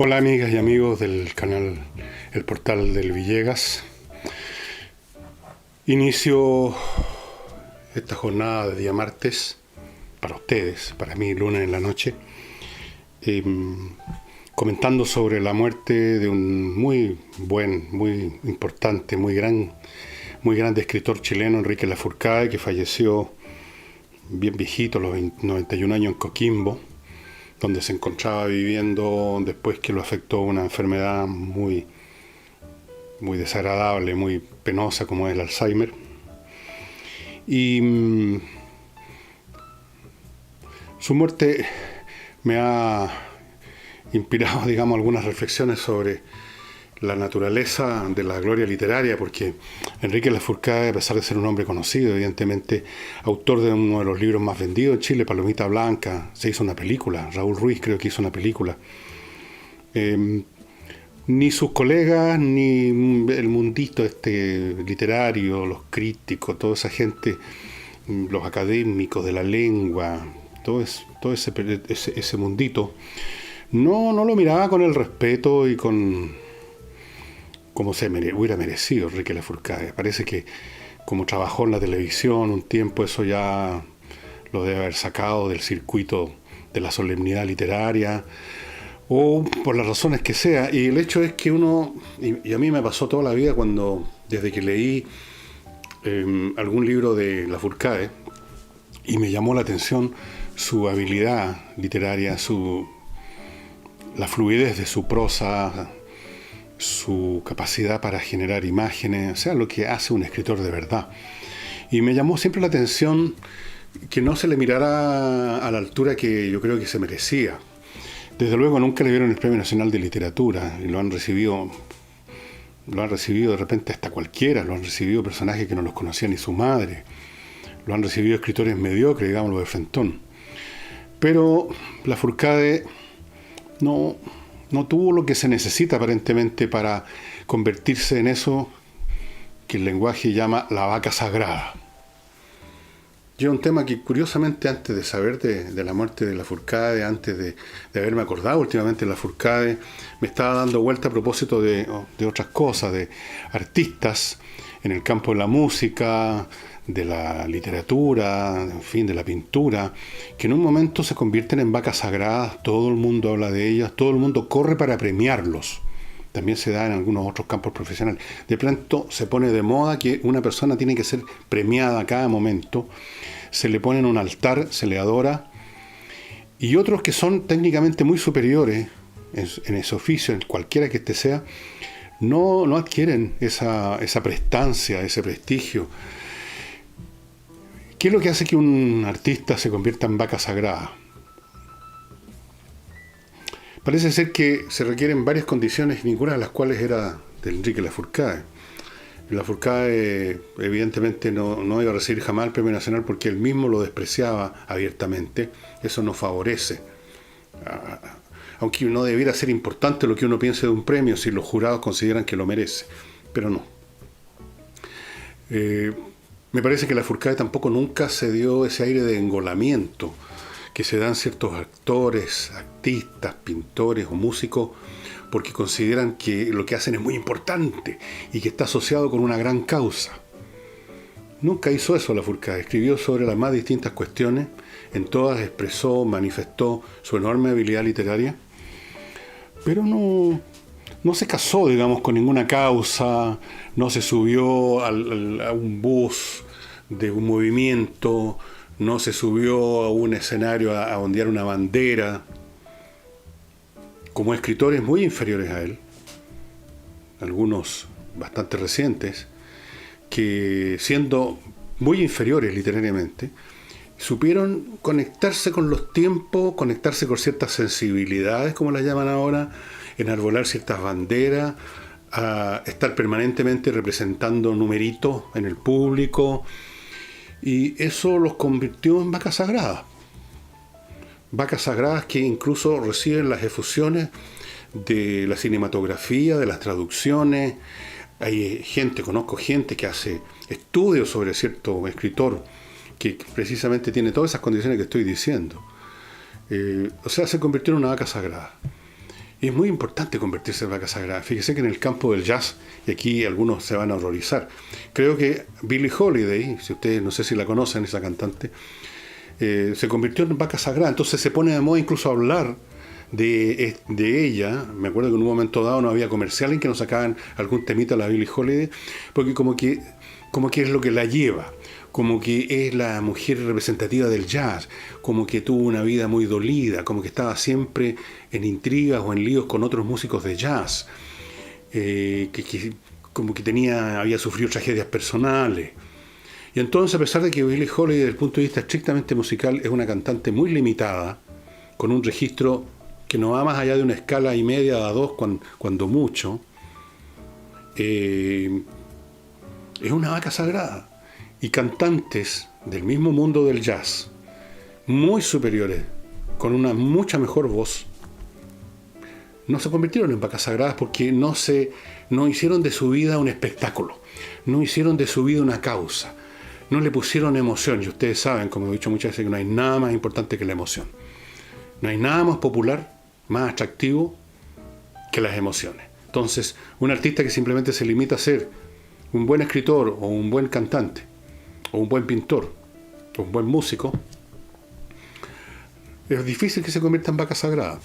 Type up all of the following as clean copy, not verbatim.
Hola amigas y amigos del canal El Portal del Villegas. Inicio esta jornada de día martes, para ustedes, para mí lunes en la noche, comentando sobre la muerte de un muy importante, muy grande escritor chileno, Enrique Lafourcade, que falleció bien viejito, a los 91 años en Coquimbo, donde se encontraba viviendo después que lo afectó una enfermedad muy desagradable, muy penosa, como es el Alzheimer. Y su muerte me ha inspirado, digamos, algunas reflexiones sobre la naturaleza de la gloria literaria, porque Enrique Lafourcade, a pesar de ser un hombre conocido, evidentemente autor de uno de los libros más vendidos en Chile, Palomita Blanca, se hizo una película, Raúl Ruiz creo que hizo una película. Ni sus colegas, ni el mundito literario, los críticos, toda esa gente, los académicos de la lengua, todo ese mundito, no lo miraba con el respeto y con como hubiera merecido Enrique Lafourcade. Parece que como trabajó en la televisión un tiempo, eso ya lo debe haber sacado del circuito de la solemnidad literaria, o por las razones que sea. Y el hecho es que y a mí me pasó toda la vida desde que leí algún libro de Lafourcade, y me llamó la atención su habilidad literaria, la fluidez de su prosa, su capacidad para generar imágenes, o sea, lo que hace un escritor de verdad. Y me llamó siempre la atención que no se le mirara a la altura que yo creo que se merecía. Desde luego nunca le dieron el Premio Nacional de Literatura, y lo han recibido de repente hasta cualquiera, lo han recibido personajes que no los conocía ni su madre, lo han recibido escritores mediocres, digámoslo de frentón. Pero Lafourcade no tuvo lo que se necesita aparentemente para convertirse en eso que el lenguaje llama la vaca sagrada. Y es un tema que, curiosamente, antes de saber de la muerte de Lafourcade, antes de haberme acordado últimamente de Lafourcade, me estaba dando vuelta a propósito de otras cosas, de artistas en el campo de la música, de la literatura, en fin, de la pintura, que en un momento se convierten en vacas sagradas. Todo el mundo habla de ellas, todo el mundo corre para premiarlos. También se da en algunos otros campos profesionales. De pronto se pone de moda que una persona tiene que ser premiada a cada momento, se le pone en un altar, se le adora, y otros que son técnicamente muy superiores en ese oficio, en cualquiera que este sea, no adquieren esa prestancia, ese prestigio. ¿Qué es lo que hace que un artista se convierta en vaca sagrada? Parece ser que se requieren varias condiciones, ninguna de las cuales era de Enrique Lafourcade. Lafourcade evidentemente no iba a recibir jamás el Premio Nacional porque él mismo lo despreciaba abiertamente. Eso no favorece. Aunque no debiera ser importante lo que uno piense de un premio si los jurados consideran que lo merece. Pero no. Me parece que Lafourcade tampoco nunca se dio ese aire de engolamiento que se dan ciertos actores, artistas, pintores o músicos, porque consideran que lo que hacen es muy importante y que está asociado con una gran causa. Nunca hizo eso Lafourcade. Escribió sobre las más distintas cuestiones, en todas expresó, manifestó su enorme habilidad literaria, pero no se casó, digamos, con ninguna causa, no se subió a un bus de un movimiento, no se subió a un escenario a ondear una bandera. Como escritores muy inferiores a él, algunos bastante recientes, que siendo muy inferiores literariamente, supieron conectarse con los tiempos, conectarse con ciertas sensibilidades, como las llaman ahora, enarbolar ciertas banderas, a estar permanentemente representando numeritos en el público, y eso los convirtió en vacas sagradas. Vacas sagradas que incluso reciben las efusiones de la cinematografía, de las traducciones. Conozco gente que hace estudios sobre cierto escritor que precisamente tiene todas esas condiciones que estoy diciendo. O sea, se convirtió en una vaca sagrada. Y es muy importante convertirse en vaca sagrada. Fíjese que en el campo del jazz, y aquí algunos se van a horrorizar, creo que Billie Holiday, si ustedes no sé si la conocen, esa cantante, se convirtió en vaca sagrada. Entonces se pone de moda incluso hablar de ella. Me acuerdo que en un momento dado no había comerciales en que nos sacaban algún temita a la Billie Holiday, porque como que es lo que la lleva, como que es la mujer representativa del jazz, como que tuvo una vida muy dolida, como que estaba siempre en intrigas o en líos con otros músicos de jazz, como que había sufrido tragedias personales. Y entonces, a pesar de que Billie Holiday, desde el punto de vista estrictamente musical, es una cantante muy limitada, con un registro que no va más allá de una escala y media a dos, cuando mucho, es una vaca sagrada. Y cantantes del mismo mundo del jazz, muy superiores, con una mucha mejor voz, no se convirtieron en vacas sagradas porque no hicieron de su vida un espectáculo, no hicieron de su vida una causa, no le pusieron emoción. Y ustedes saben, como he dicho muchas veces, que no hay nada más importante que la emoción. No hay nada más popular, más atractivo que las emociones. Entonces, un artista que simplemente se limita a ser un buen escritor o un buen cantante, o un buen pintor, o un buen músico, es difícil que se convierta en vaca sagrada.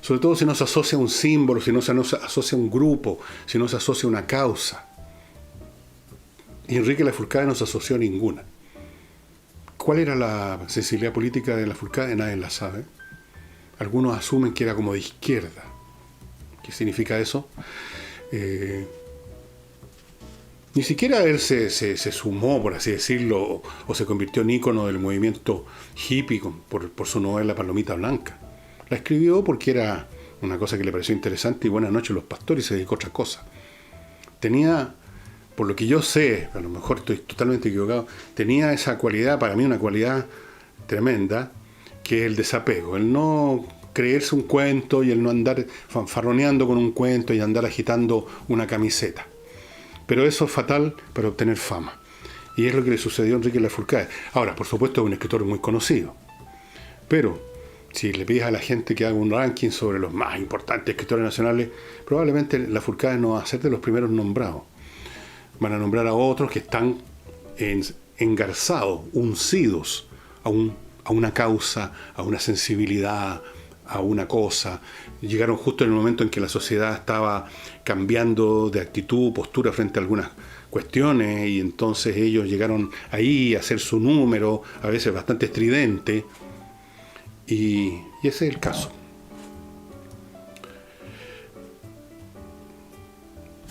Sobre todo si no se asocia a un símbolo, si no se asocia a un grupo, si no se asocia a una causa. Y Enrique Lafourcade no se asoció a ninguna. ¿Cuál era la sensibilidad política de Lafourcade? Nadie la sabe. Algunos asumen que era como de izquierda. ¿Qué significa eso? Ni siquiera él se sumó, por así decirlo, o se convirtió en ícono del movimiento hippie por su novela Palomita Blanca. La escribió porque era una cosa que le pareció interesante y Buenas noches los pastores, y se dedicó a otra cosa. Tenía, por lo que yo sé, a lo mejor estoy totalmente equivocado, tenía esa cualidad, para mí una cualidad tremenda, que es el desapego, el no creerse un cuento y el no andar fanfarroneando con un cuento y andar agitando una camiseta. Pero eso es fatal para obtener fama. Y es lo que le sucedió a Enrique Lafourcade. Ahora, por supuesto, es un escritor muy conocido. Pero, si le pides a la gente que haga un ranking sobre los más importantes escritores nacionales, probablemente Lafourcade no va a ser de los primeros nombrados. Van a nombrar a otros que están engarzados, uncidos a una causa, a una sensibilidad, a una cosa. Llegaron justo en el momento en que la sociedad estaba cambiando de actitud, postura frente a algunas cuestiones, y entonces ellos llegaron ahí a hacer su número, a veces bastante estridente, y ese es el caso.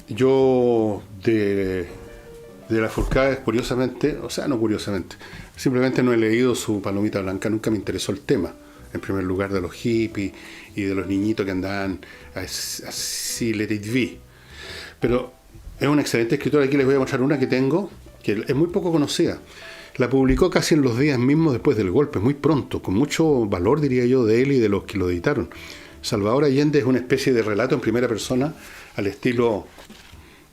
Yo de Lafourcade, curiosamente, o sea, no curiosamente, simplemente no he leído su Palomita Blanca, nunca me interesó el tema. En primer lugar, de los hippies y de los niñitos que andaban así, let it be. Pero es una excelente escritora. Aquí les voy a mostrar una que tengo, que es muy poco conocida. La publicó casi en los días mismos después del golpe, muy pronto, con mucho valor, diría yo, de él y de los que lo editaron. Salvador Allende es una especie de relato en primera persona, al estilo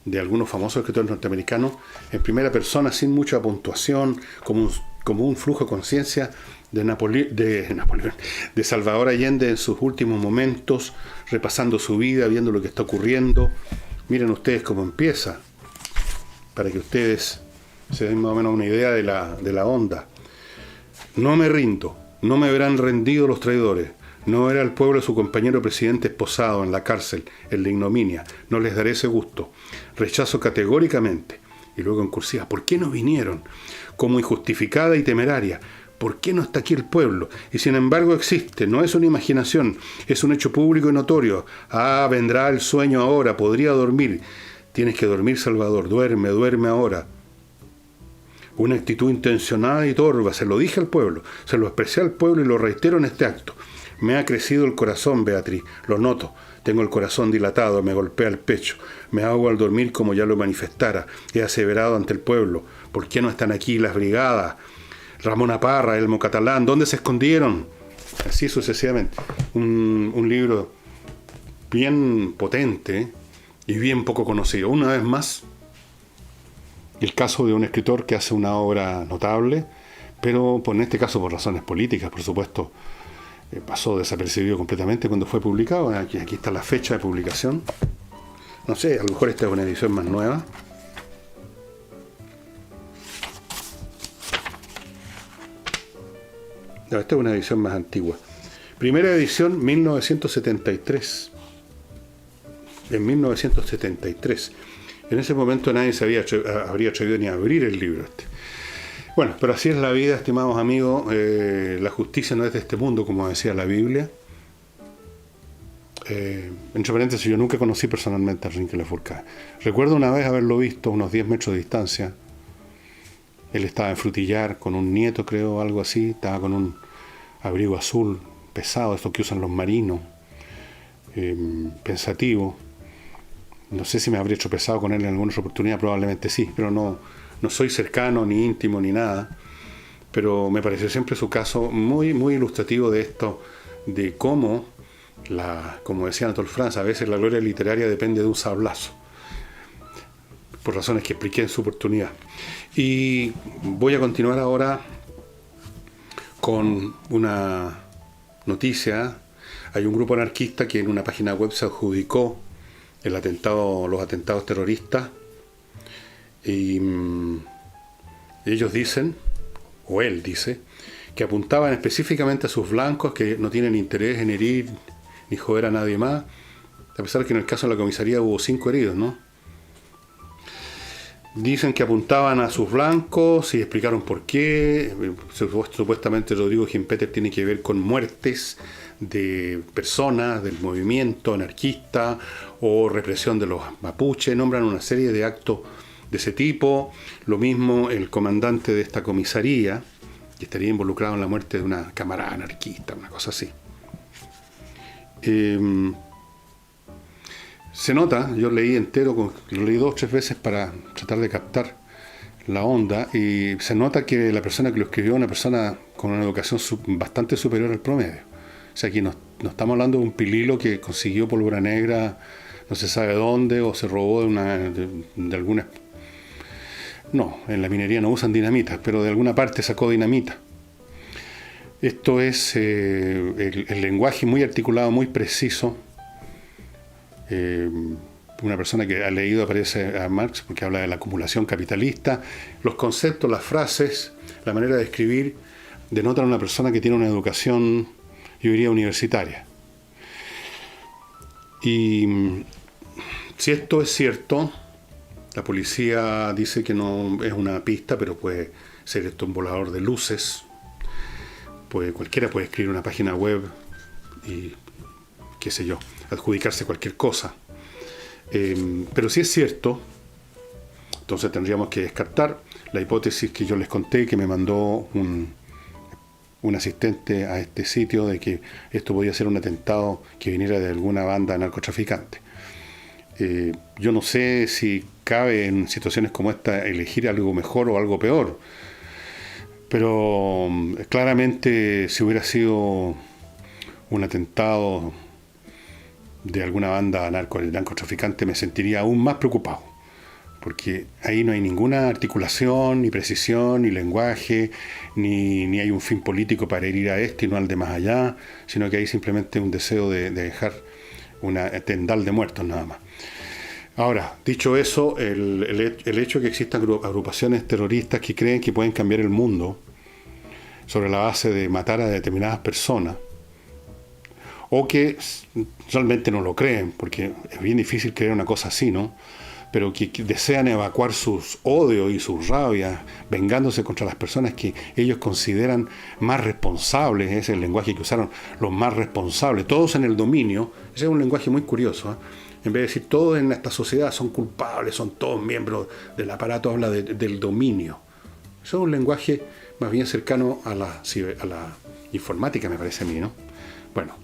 de algunos famosos escritores norteamericanos, en primera persona, sin mucha puntuación, como un flujo de conciencia de Salvador Allende en sus últimos momentos, repasando su vida, viendo lo que está ocurriendo. Miren ustedes cómo empieza, para que ustedes se den más o menos una idea de la onda. No me rindo, no me verán rendido los traidores, no verá al pueblo su compañero presidente esposado en la cárcel, en la ignominia, no les daré ese gusto, rechazo categóricamente. Y luego en cursiva, ¿por qué no vinieron? Como injustificada y temeraria, ¿por qué no está aquí el pueblo? Y sin embargo existe, no es una imaginación, es un hecho público y notorio. Ah, vendrá el sueño ahora, podría dormir. Tienes que dormir, Salvador, duerme, duerme ahora. Una actitud intencionada y torva, se lo dije al pueblo, se lo expresé al pueblo y lo reitero en este acto. Me ha crecido el corazón, Beatriz, lo noto. Tengo el corazón dilatado, me golpea el pecho. Me ahogo al dormir como ya lo manifestara. He aseverado ante el pueblo. ¿Por qué no están aquí las brigadas? Ramón Parra, Elmo Catalán, ¿dónde se escondieron? Así sucesivamente. Un libro bien potente y bien poco conocido. Una vez más, el caso de un escritor que hace una obra notable, pero en este caso por razones políticas, por supuesto, pasó desapercibido completamente cuando fue publicado. Aquí está la fecha de publicación. No sé, a lo mejor esta es una edición más nueva. No, esta es una edición más antigua. Primera edición, 1973. En 1973. En ese momento nadie se habría atrevido ni a abrir el libro este. Bueno, pero así es la vida, estimados amigos. La justicia no es de este mundo, como decía la Biblia. Entre paréntesis, yo nunca conocí personalmente a Enrique Lafourcade. Recuerdo una vez haberlo visto a unos 10 metros de distancia. Él estaba en Frutillar con un nieto, creo, algo así. Estaba con un abrigo azul pesado, esto que usan los marinos, pensativo. No sé si me habría tropezado con él en alguna otra oportunidad, probablemente sí, pero no soy cercano, ni íntimo, ni nada. Pero me pareció siempre su caso muy, muy ilustrativo de esto, de cómo, como decía Anatole France, a veces la gloria literaria depende de un sablazo, por razones que expliqué en su oportunidad. Y voy a continuar ahora con una noticia. Hay un grupo anarquista que en una página web se adjudicó los atentados terroristas, y ellos dicen, o él dice, que apuntaban específicamente a sus blancos, que no tienen interés en herir ni joder a nadie más, a pesar de que en el caso de la comisaría hubo 5 heridos, ¿no? Dicen que apuntaban a sus blancos y explicaron por qué. Supuestamente Rodrigo Gimpeter tiene que ver con muertes de personas del movimiento anarquista o represión de los mapuches. Nombran una serie de actos de ese tipo. Lo mismo el comandante de esta comisaría, que estaría involucrado en la muerte de una camarada anarquista, una cosa así. Se nota, yo leí entero, lo leí 2 o 3 veces para tratar de captar la onda, y se nota que la persona que lo escribió es una persona con una educación bastante superior al promedio. O sea, aquí no estamos hablando de un pililo que consiguió pólvora negra, no se sabe dónde, o se robó de alguna... No, en la minería no usan dinamita, pero de alguna parte sacó dinamita. Esto es el lenguaje muy articulado, muy preciso. Una persona que ha leído, aparece a Marx, porque habla de la acumulación capitalista. Los conceptos, las frases, la manera de escribir denotan a una persona que tiene una educación, yo diría, universitaria. Y si esto es cierto, la policía dice que no es una pista, pero puede ser esto un volador de luces. Cualquiera puede escribir una página web y, qué sé yo, adjudicarse cualquier cosa. Pero si es cierto, entonces tendríamos que descartar la hipótesis que yo les conté, que me mandó un asistente a este sitio, de que esto podía ser un atentado que viniera de alguna banda narcotraficante. Yo no sé si cabe en situaciones como esta elegir algo mejor o algo peor, pero claramente si hubiera sido un atentado de alguna banda narcotraficante me sentiría aún más preocupado, porque ahí no hay ninguna articulación, ni precisión, ni lenguaje, ni hay un fin político para herir a este y no al de más allá, sino que hay simplemente un deseo de dejar una tendal de muertos nada más. Ahora, dicho eso, el hecho de que existan agrupaciones terroristas que creen que pueden cambiar el mundo sobre la base de matar a determinadas personas, o que realmente no lo creen, porque es bien difícil creer una cosa así, ¿no? Pero que desean evacuar sus odios y sus rabias, vengándose contra las personas que ellos consideran más responsables. Ese es el lenguaje que usaron, los más responsables, todos en el dominio. Ese es un lenguaje muy curioso, ¿eh? En vez de decir todos en esta sociedad son culpables, son todos miembros del aparato, habla del dominio. Eso es un lenguaje más bien cercano a la informática, me parece a mí, ¿no? Bueno,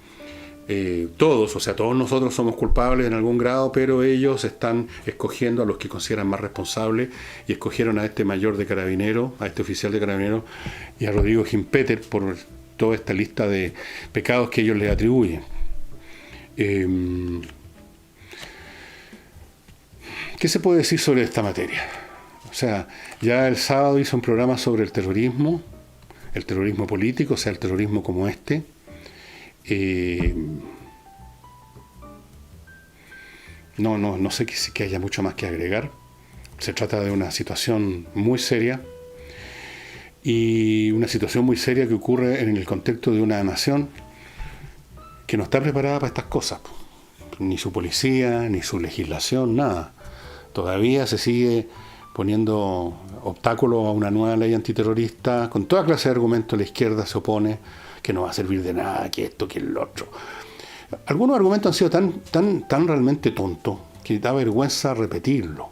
todos nosotros somos culpables en algún grado, pero ellos están escogiendo a los que consideran más responsables, y escogieron a este mayor de carabineros, a este oficial de carabineros, y a Rodrigo Gimpeter por toda esta lista de pecados que ellos le atribuyen. ¿Qué se puede decir sobre esta materia? O sea, ya el sábado hice un programa sobre el terrorismo político, o sea, el terrorismo como este, Eh, no sé que haya mucho más que agregar. Se trata de una situación muy seria, y una situación muy seria que ocurre en el contexto de una nación que no está preparada para estas cosas. Ni su policía, ni su legislación, nada. Todavía se sigue poniendo obstáculos a una nueva ley antiterrorista. Con toda clase de argumentos la izquierda se opone, que no va a servir de nada, que esto, que el otro. Algunos argumentos han sido tan realmente tontos que da vergüenza repetirlo.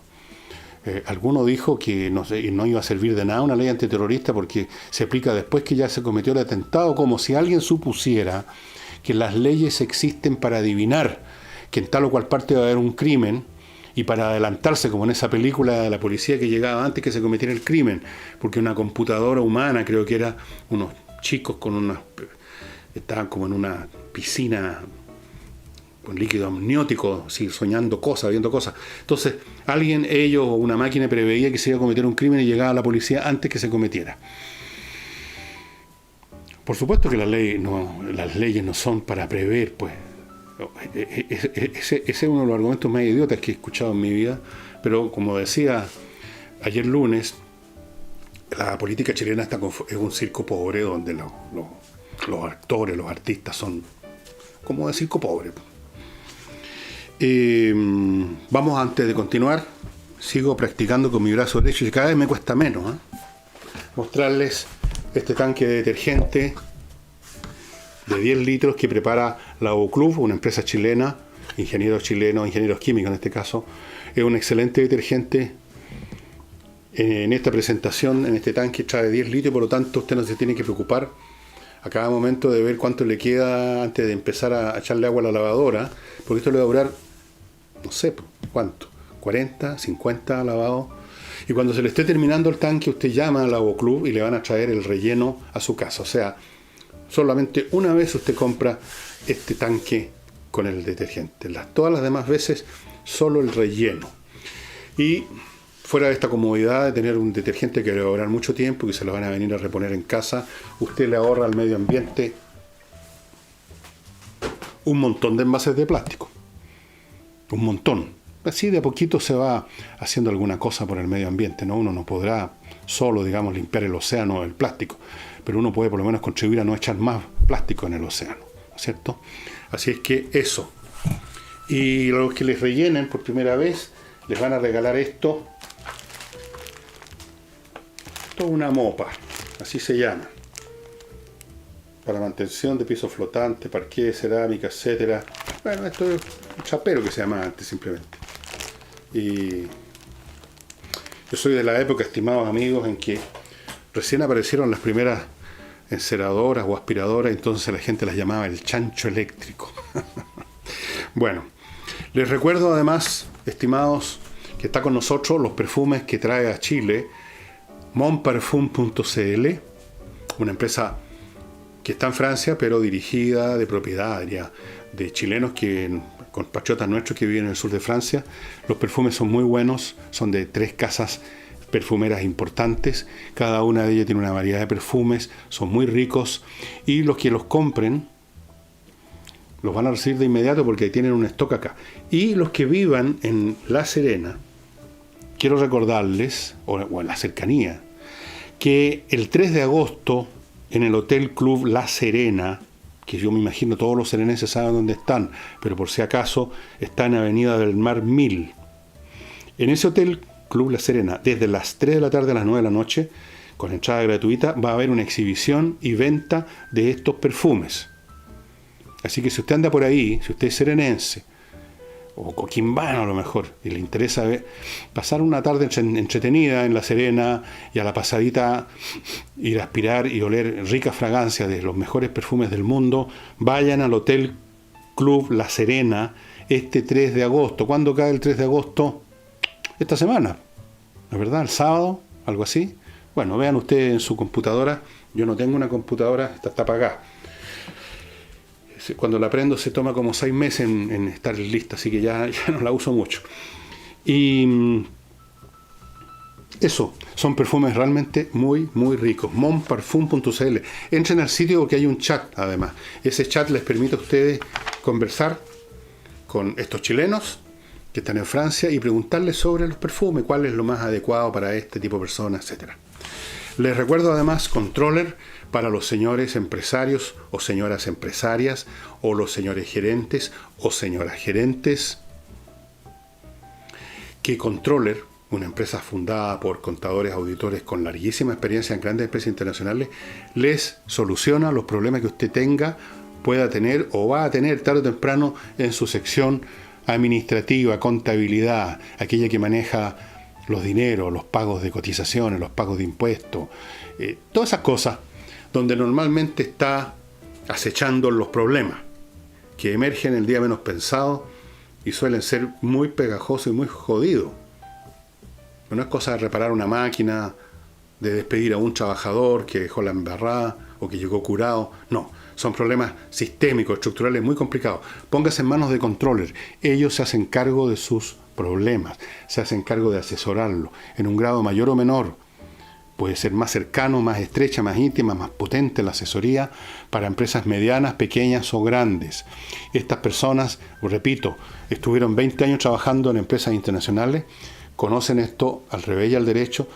Alguno dijo que no iba a servir de nada una ley antiterrorista porque se aplica después que ya se cometió el atentado, como si alguien supusiera que las leyes existen para adivinar que en tal o cual parte va a haber un crimen y para adelantarse, como en esa película de la policía que llegaba antes que se cometiera el crimen, porque una computadora humana, creo que era unos chicos estaban como en una piscina con líquido amniótico, sí, soñando cosas, viendo cosas. Entonces, ellos o una máquina preveía que se iba a cometer un crimen y llegaba la policía antes que se cometiera. Por supuesto que las leyes no son para prever, pues. Ese es uno de los argumentos más idiotas que he escuchado en mi vida, pero como decía ayer lunes, la política chilena es un circo pobre donde los actores, los artistas son como de circo pobre. Vamos, antes de continuar, sigo practicando con mi brazo derecho y cada vez me cuesta menos mostrarles este tanque de detergente de 10 litros que prepara la Oclub, una empresa chilena, ingenieros químicos en este caso. Es un excelente detergente. En esta presentación, en este tanque trae 10 litros, por lo tanto usted no se tiene que preocupar a cada momento de ver cuánto le queda antes de empezar a echarle agua a la lavadora, porque esto le va a durar, no sé cuánto, 40, 50 lavados. Y cuando se le esté terminando el tanque, usted llama a la Oclub y le van a traer el relleno a su casa. O sea, solamente una vez usted compra este tanque con el detergente. Todas las demás veces, solo el relleno. Y fuera de esta comodidad de tener un detergente que le va a durar mucho tiempo y que se lo van a venir a reponer en casa, usted le ahorra al medio ambiente un montón de envases de plástico. Un montón. Así de a poquito se va haciendo alguna cosa por el medio ambiente, ¿no? Uno no podrá solo, digamos, limpiar el océano del plástico, pero uno puede por lo menos contribuir a no echar más plástico en el océano, ¿no es cierto? Así es que eso. Y los que les rellenen por primera vez, les van a regalar esto. Esto es una mopa, así se llama. Para mantención de pisos flotantes, parqué, cerámica, etcétera. Bueno, esto es un chapero que se llama antes simplemente. Y yo soy de la época, estimados amigos, en que recién aparecieron las primeras enceradoras o aspiradoras, entonces la gente las llamaba el chancho eléctrico. Bueno, les recuerdo además, estimados, que está con nosotros los perfumes que trae a Chile monparfum.cl, una empresa que está en Francia, pero dirigida de propiedad de chilenos compatriotas nuestros que viven en el sur de Francia. Los perfumes son muy buenos, son de 3 casas perfumeras importantes, cada una de ellas tiene una variedad de perfumes, son muy ricos, y los que los compren los van a recibir de inmediato porque tienen un stock acá. Y los que vivan en La Serena, quiero recordarles, o en la cercanía, que el 3 de agosto en el Hotel Club La Serena, que yo me imagino todos los serenenses saben dónde están, pero por si acaso está en Avenida del Mar 1000. En ese Hotel Club La Serena, desde las 3 de la tarde a las 9 de la noche, con entrada gratuita, va a haber una exhibición y venta de estos perfumes. Así que si usted anda por ahí, si usted es serenense, o coquimbano a lo mejor, y le interesa pasar una tarde entretenida en La Serena y a la pasadita ir a aspirar y oler ricas fragancias de los mejores perfumes del mundo, vayan al Hotel Club La Serena este 3 de agosto. ¿Cuándo cae el 3 de agosto? Esta semana, ¿la verdad? ¿El sábado? ¿Algo así? Bueno, vean ustedes en su computadora. Yo no tengo una computadora, está apagada. Cuando la prendo se toma como 6 meses en estar lista, así que ya no la uso mucho. Y Eso, son perfumes realmente muy, muy ricos. monparfum.cl. Entren al sitio porque hay un chat, además. Ese chat les permite a ustedes conversar con estos chilenos que están en Francia y preguntarles sobre los perfumes, cuál es lo más adecuado para este tipo de personas, etc. Les recuerdo además Controller para los señores empresarios o señoras empresarias, o los señores gerentes o señoras gerentes, que Controller, una empresa fundada por contadores, auditores con larguísima experiencia en grandes empresas internacionales, les soluciona los problemas que usted tenga, pueda tener o va a tener tarde o temprano en su sección administrativa, contabilidad, aquella que maneja los dineros, los pagos de cotizaciones, los pagos de impuestos, todas esas cosas donde normalmente está acechando los problemas que emergen el día menos pensado y suelen ser muy pegajosos y muy jodidos. No es cosa de reparar una máquina, de despedir a un trabajador que dejó la embarrada o que llegó curado. No, son problemas sistémicos, estructurales muy complicados. Póngase en manos de Controller. Ellos se hacen cargo de sus problemas, se hacen cargo de asesorarlo en un grado mayor o menor. Puede ser más cercano, más estrecha, más íntima, más potente la asesoría para empresas medianas, pequeñas o grandes. Estas personas, repito, estuvieron 20 años trabajando en empresas internacionales, conocen esto al revés y al derecho,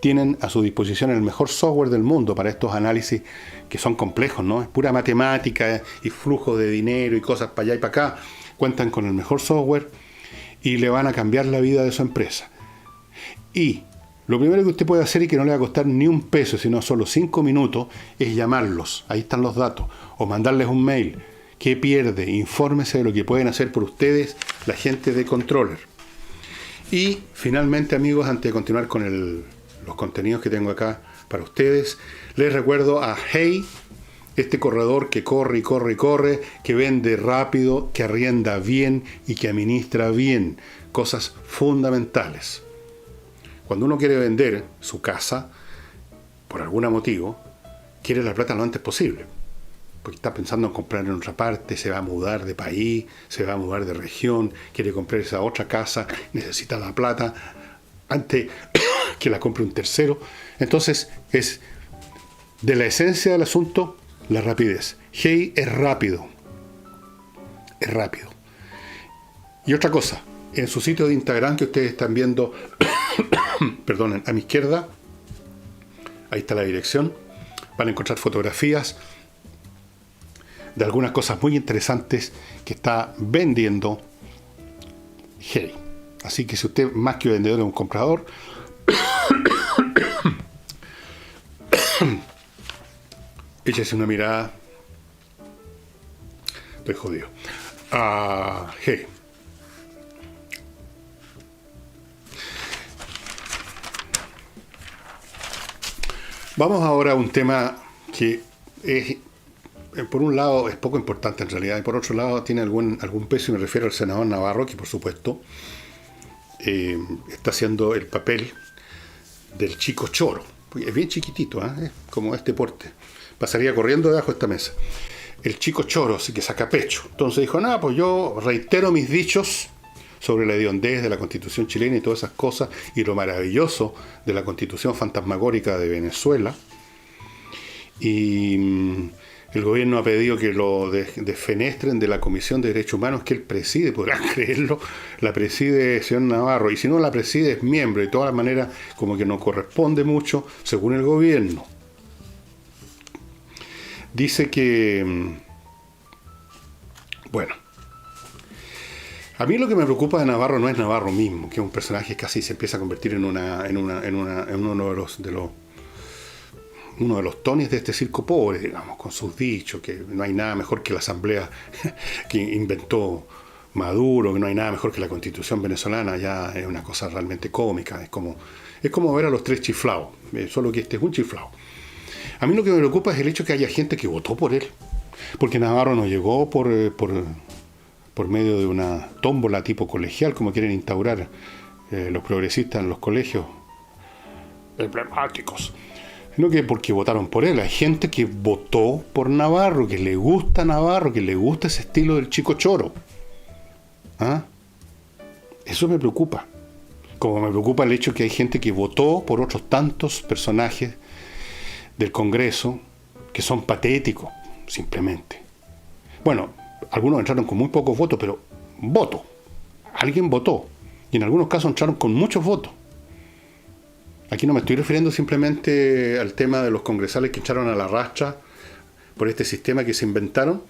tienen a su disposición el mejor software del mundo para estos análisis que son complejos, ¿no? Es pura matemática y flujo de dinero y cosas para allá y para acá. Cuentan con el mejor software y le van a cambiar la vida de su empresa. Y lo primero que usted puede hacer y que no le va a costar ni un peso, sino solo 5 minutos, es llamarlos. Ahí están los datos. O mandarles un mail. ¿Qué pierde? Infórmese de lo que pueden hacer por ustedes la gente de Controller. Y finalmente, amigos, antes de continuar con los contenidos que tengo acá para ustedes, les recuerdo a Hey, este corredor que corre y corre y corre, que vende rápido, que arrienda bien y que administra bien. Cosas fundamentales. Cuando uno quiere vender su casa, por algún motivo, quiere la plata lo antes posible. Porque está pensando en comprar en otra parte, se va a mudar de país, se va a mudar de región, quiere comprar esa otra casa, necesita la plata antes que la compre un tercero. Entonces, es de la esencia del asunto, la rapidez. Hey es rápido. Es rápido. Y otra cosa, en su sitio de Instagram que ustedes están viendo, perdonen, a mi izquierda, ahí está la dirección, van a encontrar fotografías de algunas cosas muy interesantes que está vendiendo Hey. Así que si usted más que vendedor es un comprador, échese una mirada. Estoy jodido. Hey. Vamos ahora a un tema que es, por un lado es poco importante en realidad, y por otro lado tiene algún peso, y me refiero al senador Navarro, que por supuesto está haciendo el papel del chico choro. Es bien chiquitito, es como este porte. Pasaría corriendo debajo de esta mesa. El chico choro, así que saca pecho. Entonces dijo, nada, pues yo reitero mis dichos sobre la hediondez de la Constitución chilena y todas esas cosas, y lo maravilloso de la Constitución fantasmagórica de Venezuela. Y el gobierno ha pedido que lo defenestren de la Comisión de Derechos Humanos que él preside, podrán creerlo, la preside el señor Navarro, y si no la preside es miembro, y de todas maneras como que no corresponde mucho según el gobierno. Dice que, bueno, a mí lo que me preocupa de Navarro no es Navarro mismo, que es un personaje que casi se empieza a convertir en uno de los tones de este circo pobre, digamos, con sus dichos, que no hay nada mejor que la asamblea que inventó Maduro, que no hay nada mejor que la Constitución venezolana. Ya es una cosa realmente cómica, es como ver a los tres chiflados, solo que este es un chiflado. A mí lo que me preocupa es el hecho que haya gente que votó por él, porque Navarro no llegó por medio de una tómbola tipo colegial, como quieren instaurar los progresistas en los colegios emblemáticos, sino que porque votaron por él. Hay gente que votó por Navarro, que le gusta Navarro, que le gusta ese estilo del chico choro. Eso me preocupa. Como me preocupa el hecho que hay gente que votó por otros tantos personajes del Congreso que son patéticos, simplemente. Bueno, algunos entraron con muy pocos votos, pero voto. Alguien votó. Y en algunos casos entraron con muchos votos. Aquí no me estoy refiriendo simplemente al tema de los congresales que echaron a la rastra por este sistema que se inventaron,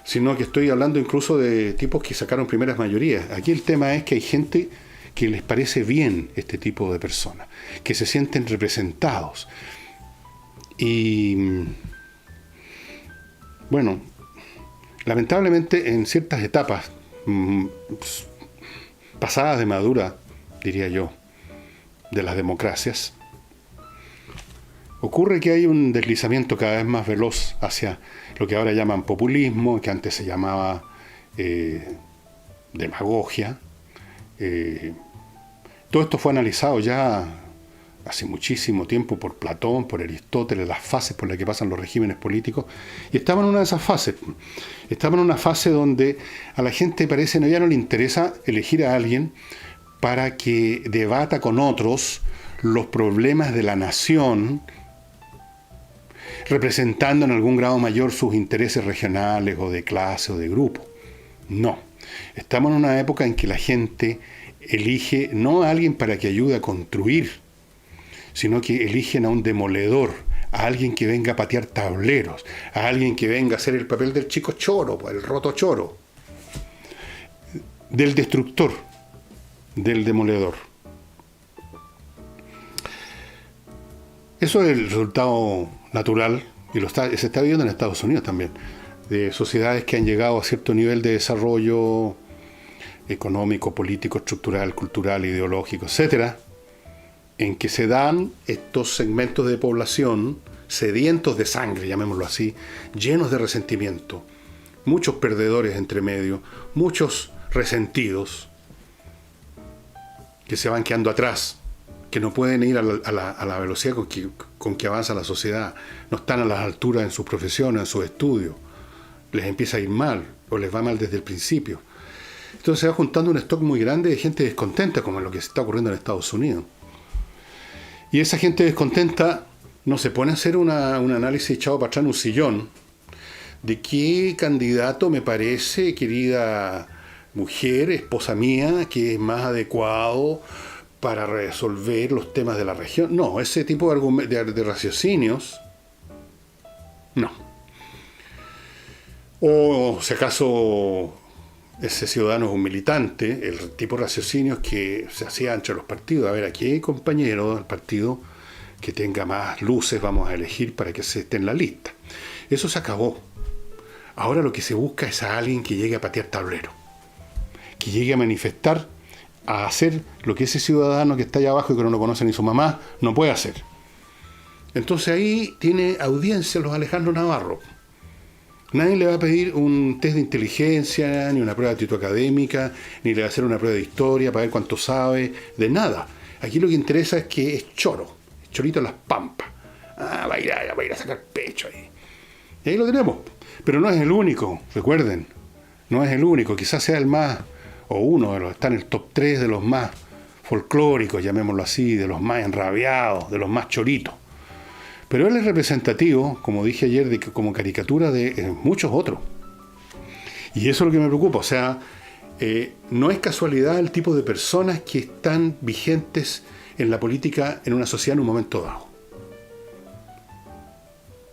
sino que estoy hablando incluso de tipos que sacaron primeras mayorías. Aquí el tema es que hay gente que les parece bien este tipo de personas, que se sienten representados. Y bueno, lamentablemente en ciertas etapas pasadas de madura, diría yo, de las democracias, ocurre que hay un deslizamiento cada vez más veloz hacia lo que ahora llaman populismo, que antes se llamaba demagogia. Todo esto fue analizado ya hace muchísimo tiempo por Platón, por Aristóteles, las fases por las que pasan los regímenes políticos, y estamos en una de esas fases. Estamos en una fase donde a la gente parece ya no le interesa elegir a alguien para que debata con otros los problemas de la nación, representando en algún grado mayor sus intereses regionales o de clase o de grupo. No. Estamos en una época en que la gente elige no a alguien para que ayude a construir, sino que eligen a un demoledor, a alguien que venga a patear tableros, a alguien que venga a hacer el papel del chico choro, el roto choro, del destructor, del demoledor. Eso es el resultado natural, y se está viviendo en Estados Unidos también, de sociedades que han llegado a cierto nivel de desarrollo económico, político, estructural, cultural, ideológico, etcétera, en que se dan estos segmentos de población sedientos de sangre, llamémoslo así, llenos de resentimiento, muchos perdedores entre medio, muchos resentidos, que se van quedando atrás, que no pueden ir a la velocidad con que avanza la sociedad, no están a las alturas en sus profesiones, en sus estudios, les empieza a ir mal, o les va mal desde el principio. Entonces se va juntando un stock muy grande de gente descontenta, como es lo que está ocurriendo en Estados Unidos. Y esa gente descontenta no se pone a hacer un análisis echado para atrás en un sillón de qué candidato me parece, querida mujer, esposa mía, que es más adecuado para resolver los temas de la región. No, ese tipo de raciocinios, no. O si acaso ese ciudadano es un militante, el tipo de raciocinios que se hacía entre los partidos. A ver, aquí hay compañero del partido que tenga más luces, vamos a elegir para que se esté en la lista. Eso se acabó. Ahora lo que se busca es a alguien que llegue a patear tablero, que llegue a manifestar, a hacer lo que ese ciudadano que está allá abajo y que no lo conoce ni su mamá, no puede hacer. Entonces ahí tiene audiencia los Alejandro Navarro. Nadie le va a pedir un test de inteligencia, ni una prueba de actitud académica, ni le va a hacer una prueba de historia para ver cuánto sabe, de nada. Aquí lo que interesa es que es choro, es chorito en las pampas. Va a ir a sacar pecho ahí. Y ahí lo tenemos. Pero no es el único, recuerden. No es el único, quizás sea el más, o uno de los, está en el top 3 de los más folclóricos, llamémoslo así, de los más enrabiados, de los más choritos. Pero él es representativo, como dije ayer, como caricatura de muchos otros. Y eso es lo que me preocupa. O sea, no es casualidad el tipo de personas que están vigentes en la política en una sociedad en un momento dado.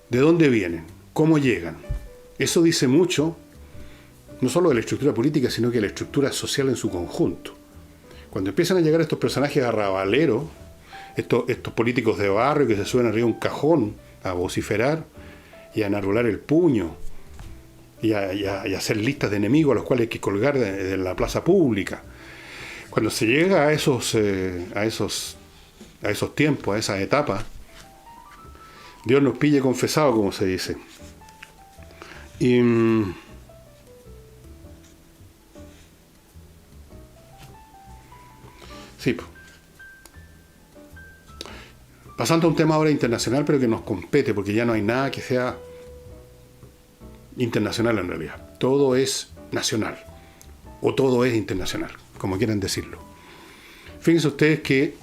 ¿De dónde vienen? ¿Cómo llegan? Eso dice mucho, no solo de la estructura política, sino que de la estructura social en su conjunto. Cuando empiezan a llegar estos personajes arrabaleros, estos políticos de barrio que se suben arriba de un cajón a vociferar y a enarbolar el puño y a hacer listas de enemigos a los cuales hay que colgar de la plaza pública. Cuando se llega a esos tiempos, a esas etapas, Dios nos pille confesado, como se dice. Y sí, pasando a un tema ahora internacional, pero que nos compete, porque ya no hay nada que sea internacional en realidad. Todo es nacional, o todo es internacional, como quieran decirlo. Fíjense ustedes que,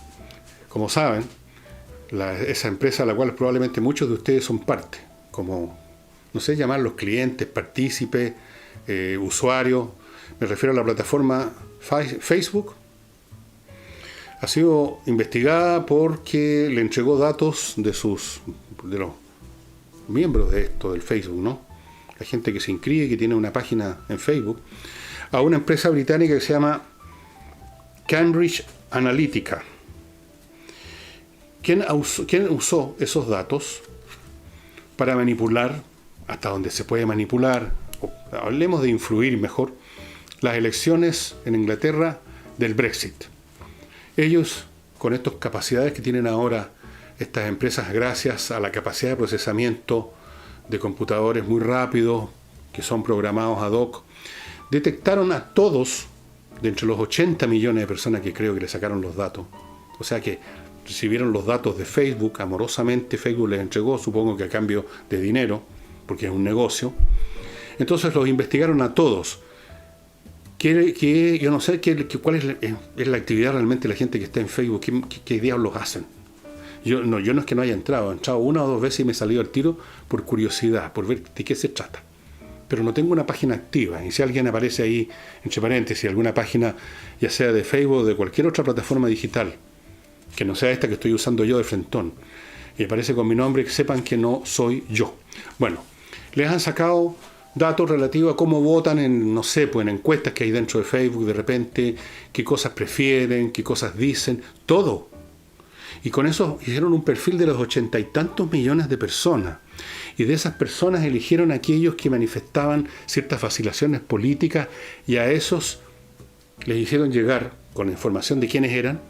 como saben, esa empresa a la cual probablemente muchos de ustedes son parte, como, no sé, llamarlos clientes, partícipes, usuarios, me refiero a la plataforma Facebook, ha sido investigada porque le entregó datos de los miembros de esto, del Facebook, ¿no? La gente que se inscribe, que tiene una página en Facebook, a una empresa británica que se llama Cambridge Analytica. ¿Quién usó esos datos para manipular, hasta donde se puede manipular, o hablemos de influir mejor, las elecciones en Inglaterra del Brexit? Ellos, con estas capacidades que tienen ahora estas empresas, gracias a la capacidad de procesamiento de computadores muy rápidos, que son programados ad hoc, detectaron a todos, de entre los 80 millones de personas que creo que le sacaron los datos. O sea que recibieron los datos de Facebook, amorosamente Facebook les entregó, supongo que a cambio de dinero, porque es un negocio. Entonces los investigaron a todos. Yo no sé cuál es la actividad realmente de la gente que está en Facebook, qué diablos hacen. Yo no es que no haya entrado, he entrado una o dos veces y me he salido al tiro por curiosidad, por ver de qué se trata. Pero no tengo una página activa, y si alguien aparece ahí, entre paréntesis, alguna página, ya sea de Facebook o de cualquier otra plataforma digital, que no sea esta que estoy usando yo de frentón, y aparece con mi nombre, que sepan que no soy yo. Bueno, les han sacado datos relativos a cómo votan en, no sé, pues en encuestas que hay dentro de Facebook de repente, qué cosas prefieren, qué cosas dicen, todo. Y con eso hicieron un perfil de los 80 y tantos millones de personas. Y de esas personas eligieron a aquellos que manifestaban ciertas vacilaciones políticas, y a esos les hicieron llegar, con la información de quiénes eran,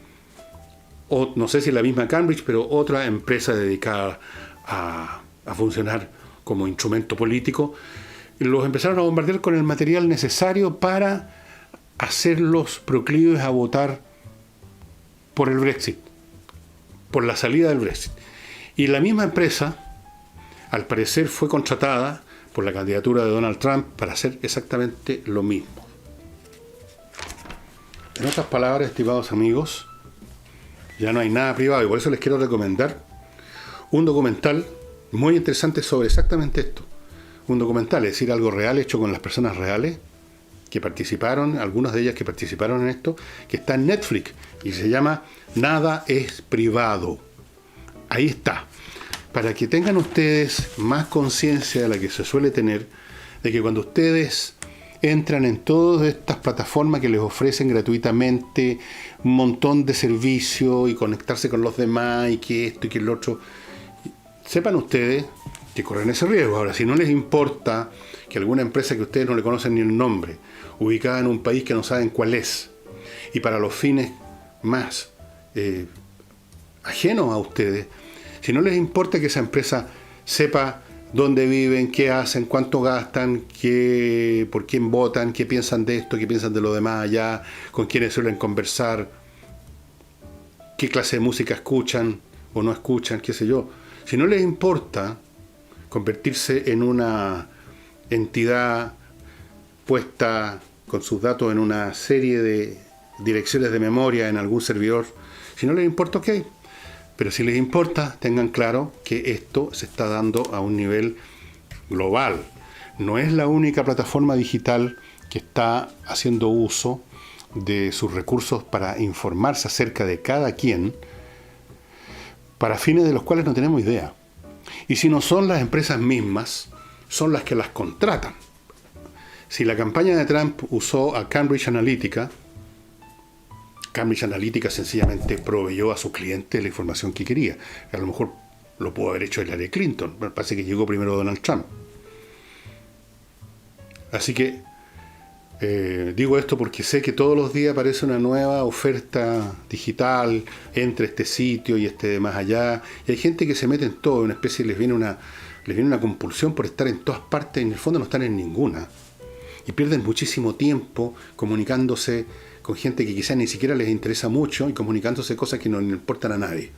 o no sé si la misma Cambridge, pero otra empresa dedicada a funcionar como instrumento político, los empezaron a bombardear con el material necesario para hacerlos proclives a votar por el Brexit, por la salida del Brexit. Y la misma empresa, al parecer, fue contratada por la candidatura de Donald Trump para hacer exactamente lo mismo. En otras palabras, estimados amigos, ya no hay nada privado, y por eso les quiero recomendar un documental muy interesante sobre exactamente esto. Un documental, es decir, algo real hecho con las personas reales que participaron, algunas de ellas que participaron en esto, que está en Netflix y se llama Nada es privado. Ahí está. Para que tengan ustedes más conciencia de la que se suele tener, de que cuando ustedes entran en todas estas plataformas que les ofrecen gratuitamente un montón de servicios y conectarse con los demás y que esto y que el otro, sepan ustedes que corren ese riesgo. Ahora, si no les importa que alguna empresa que ustedes no le conocen ni el nombre, ubicada en un país que no saben cuál es, y para los fines más ajenos a ustedes, si no les importa que esa empresa sepa dónde viven, qué hacen, cuánto gastan, por quién votan, qué piensan de esto, qué piensan de lo demás allá, con quiénes suelen conversar, qué clase de música escuchan o no escuchan, qué sé yo, si no les importa convertirse en una entidad puesta con sus datos en una serie de direcciones de memoria en algún servidor, si no les importa, ok. Pero si les importa, tengan claro que esto se está dando a un nivel global. No es la única plataforma digital que está haciendo uso de sus recursos para informarse acerca de cada quien, para fines de los cuales no tenemos idea. Y si no son las empresas mismas, son las que las contratan. Si la campaña de Trump usó a Cambridge Analytica sencillamente proveyó a su cliente la información que quería. A lo mejor lo pudo haber hecho Hillary Clinton, me parece que llegó primero Donald Trump. Así que digo esto porque sé que todos los días aparece una nueva oferta digital entre este sitio y este de más allá, y hay gente que se mete en todo, una especie, les viene una compulsión por estar en todas partes, y en el fondo no están en ninguna, y pierden muchísimo tiempo comunicándose con gente que quizás ni siquiera les interesa mucho y comunicándose cosas que no le importan a nadie.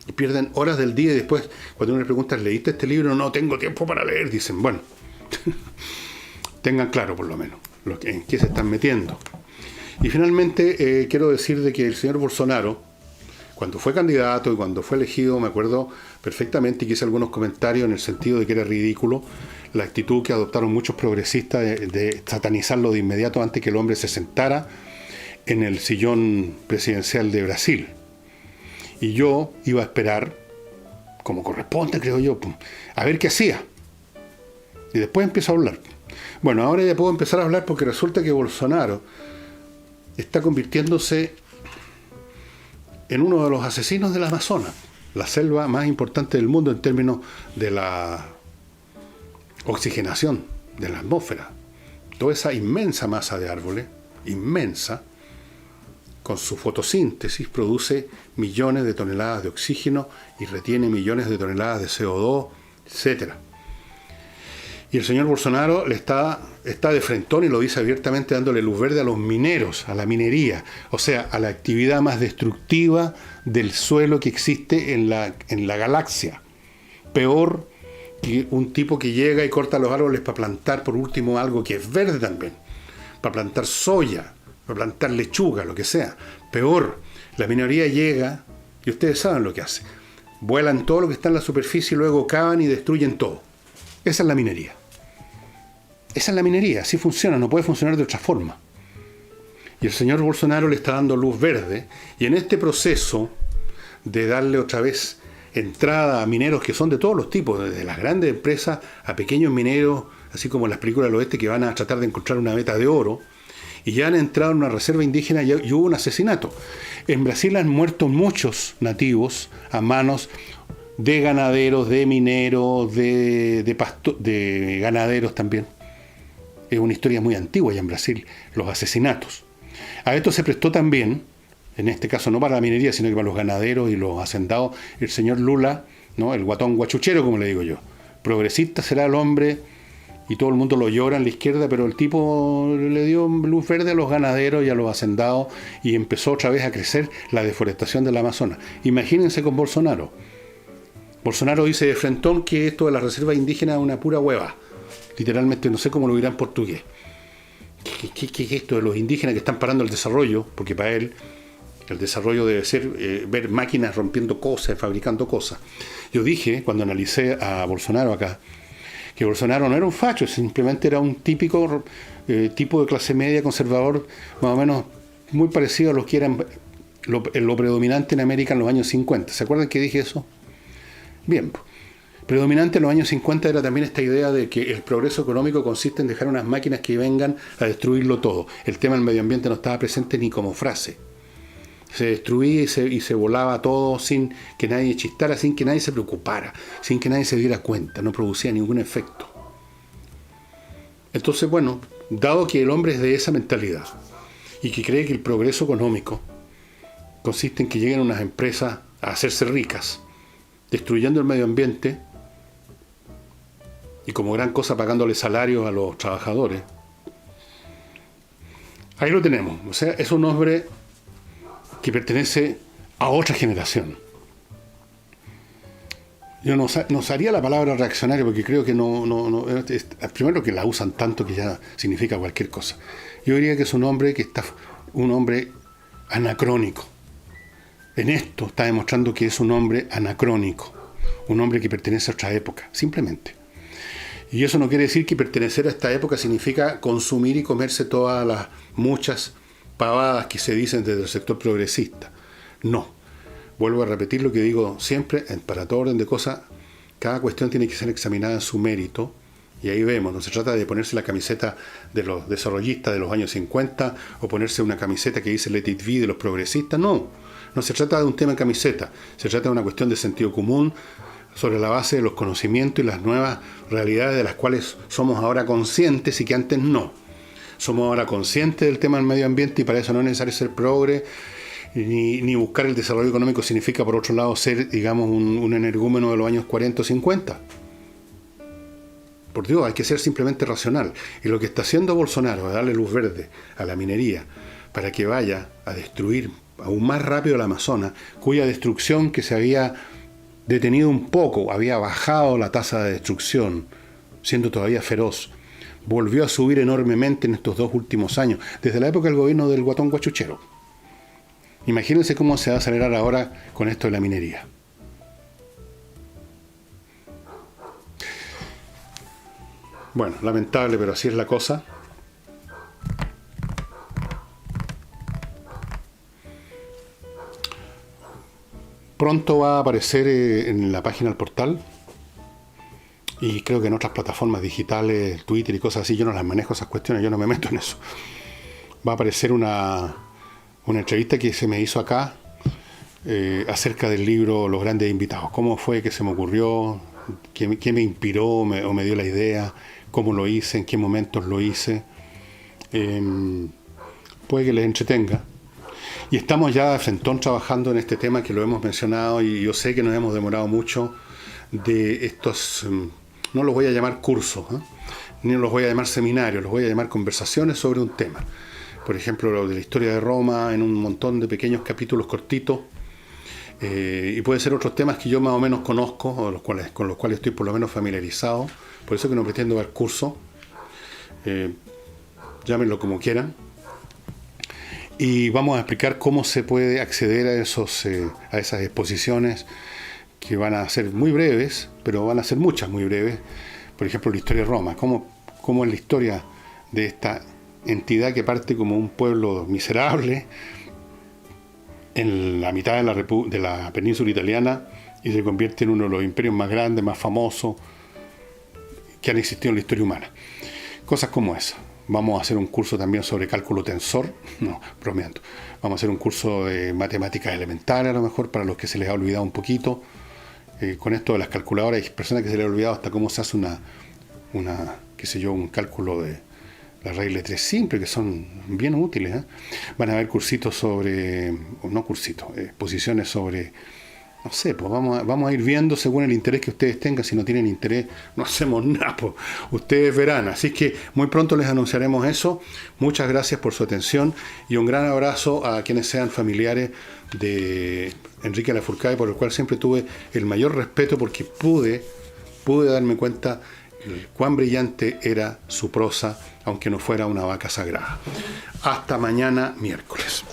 Y pierden horas del día, y después, cuando uno les pregunta, ¿leíste este libro? No tengo tiempo para leer. Dicen, bueno, tengan claro por lo menos en qué se están metiendo. Y finalmente quiero decir de que el señor Bolsonaro, cuando fue candidato y cuando fue elegido, me acuerdo perfectamente y que hice algunos comentarios en el sentido de que era ridículo la actitud que adoptaron muchos progresistas de satanizarlo de inmediato antes que el hombre se sentara en el sillón presidencial de Brasil. Y yo iba a esperar, como corresponde, creo yo, a ver qué hacía. Y después empiezo a hablar. Bueno, ahora ya puedo empezar a hablar porque resulta que Bolsonaro está convirtiéndose en uno de los asesinos del Amazonas, la selva más importante del mundo en términos de la oxigenación de la atmósfera. Toda esa inmensa masa de árboles, inmensa, con su fotosíntesis produce millones de toneladas de oxígeno y retiene millones de toneladas de CO2, etc. Y el señor Bolsonaro está de frentón y lo dice abiertamente dándole luz verde a los mineros, a la minería, o sea, a la actividad más destructiva del suelo que existe en la galaxia. Peor que un tipo que llega y corta los árboles para plantar, por último, algo que es verde también, para plantar soya, para plantar lechuga, lo que sea. Peor, la minería llega, y ustedes saben lo que hace, vuelan todo lo que está en la superficie y luego cavan y destruyen todo. Esa es la minería. Esa es la minería, así funciona, no puede funcionar de otra forma. Y el señor Bolsonaro le está dando luz verde, y en este proceso de darle otra vez entrada a mineros que son de todos los tipos, desde las grandes empresas a pequeños mineros, así como las películas del oeste que van a tratar de encontrar una veta de oro, y ya han entrado en una reserva indígena y hubo un asesinato. En Brasil han muerto muchos nativos a manos de ganaderos, de mineros, de ganaderos también. Es una historia muy antigua ya en Brasil, los asesinatos. A esto se prestó también, en este caso no para la minería, sino que para los ganaderos y los hacendados, el señor Lula, ¿no? El guatón guachuchero, como le digo yo. Progresista será el hombre, y todo el mundo lo llora en la izquierda, pero el tipo le dio luz verde a los ganaderos y a los hacendados y empezó otra vez a crecer la deforestación del Amazonas. Imagínense con Bolsonaro. Bolsonaro dice de frentón que esto de las reservas indígenas es una pura hueva. Literalmente, no sé cómo lo dirá en portugués. ¿Qué es esto de los indígenas que están parando el desarrollo? Porque para él el desarrollo debe ser ver máquinas rompiendo cosas, fabricando cosas. Yo dije, cuando analicé a Bolsonaro acá, que Bolsonaro no era un facho, simplemente era un típico tipo de clase media conservador, más o menos muy parecido a los que eran lo predominante en América en los años 50. ¿Se acuerdan que dije eso? Bien, predominante en los años 50 era también esta idea de que el progreso económico consiste en dejar unas máquinas que vengan a destruirlo todo. El tema del medio ambiente no estaba presente ni como frase. Se destruía y se volaba todo sin que nadie chistara, sin que nadie se preocupara, sin que nadie se diera cuenta, no producía ningún efecto. Entonces, bueno, dado que el hombre es de esa mentalidad y que cree que el progreso económico consiste en que lleguen unas empresas a hacerse ricas, destruyendo el medio ambiente y como gran cosa pagándole salarios a los trabajadores, ahí lo tenemos. O sea, es un hombre que pertenece a otra generación. Yo no usaría la palabra reaccionario porque creo que primero que la usan tanto que ya significa cualquier cosa. Yo diría que es un hombre un hombre anacrónico. En esto está demostrando que es un hombre anacrónico, un hombre que pertenece a otra época, simplemente. Y eso no quiere decir que pertenecer a esta época significa consumir y comerse todas las muchas pavadas que se dicen desde el sector progresista. No. Vuelvo a repetir lo que digo siempre, para todo orden de cosas, cada cuestión tiene que ser examinada en su mérito, y ahí vemos, no se trata de ponerse la camiseta de los desarrollistas de los años 50, o ponerse una camiseta que dice Let It Be de los progresistas, no se trata de un tema de camiseta, se trata de una cuestión de sentido común, sobre la base de los conocimientos y las nuevas realidades de las cuales somos ahora conscientes y que antes no. Somos ahora conscientes del tema del medio ambiente y para eso no es necesario ser progre, ni buscar el desarrollo económico significa, por otro lado, ser, digamos, un energúmeno de los años 40 o 50. Por Dios, hay que ser simplemente racional. Y lo que está haciendo Bolsonaro, darle luz verde a la minería para que vaya a destruir aún más rápido el Amazonas, cuya destrucción que se había detenido un poco, había bajado la tasa de destrucción, siendo todavía feroz, volvió a subir enormemente en estos 2 últimos años, desde la época del gobierno del Guatón Guachuchero. Imagínense cómo se va a acelerar ahora con esto de la minería. Bueno, lamentable, pero así es la cosa. Pronto va a aparecer en la página del portal, y creo que en otras plataformas digitales, Twitter y cosas así. Yo no las manejo esas cuestiones, yo no me meto en eso. Va a aparecer una entrevista que se me hizo acá acerca del libro Los Grandes Invitados. ¿Cómo fue que se me ocurrió? ¿Qué me inspiró o me dio la idea? ¿Cómo lo hice? ¿En qué momentos lo hice? Puede que les entretenga. Y estamos ya de frentón trabajando en este tema que lo hemos mencionado, y yo sé que nos hemos demorado mucho, de estos, no los voy a llamar cursos, ni los voy a llamar seminarios, los voy a llamar conversaciones sobre un tema. Por ejemplo, lo de la historia de Roma en un montón de pequeños capítulos cortitos, y puede ser otros temas que yo más o menos conozco, o con los cuales estoy por lo menos familiarizado. Por eso que no pretendo dar curso, llámenlo como quieran. Y vamos a explicar cómo se puede acceder a esas exposiciones, que van a ser muy breves, pero van a ser muchas muy breves. Por ejemplo, la historia de Roma, cómo es la historia de esta entidad que parte como un pueblo miserable en la mitad de la península italiana, y se convierte en uno de los imperios más grandes, más famosos que han existido en la historia humana. Cosas como esa. Vamos a hacer un curso también sobre cálculo tensor. No, bromeando. Vamos a hacer un curso de matemáticas elementales, a lo mejor, para los que se les ha olvidado un poquito. Con esto de las calculadoras, hay personas que se les ha olvidado hasta cómo se hace un cálculo de la regla de 3 simple, que son bien útiles. Van a haber cursitos exposiciones sobre, no sé, pues vamos a ir viendo según el interés que ustedes tengan. Si no tienen interés, no hacemos nada, pues ustedes verán. Así que muy pronto les anunciaremos eso. Muchas gracias por su atención, y un gran abrazo a quienes sean familiares de Enrique Lafourcade, por el cual siempre tuve el mayor respeto, porque pude darme cuenta cuán brillante era su prosa, aunque no fuera una vaca sagrada. Hasta mañana miércoles.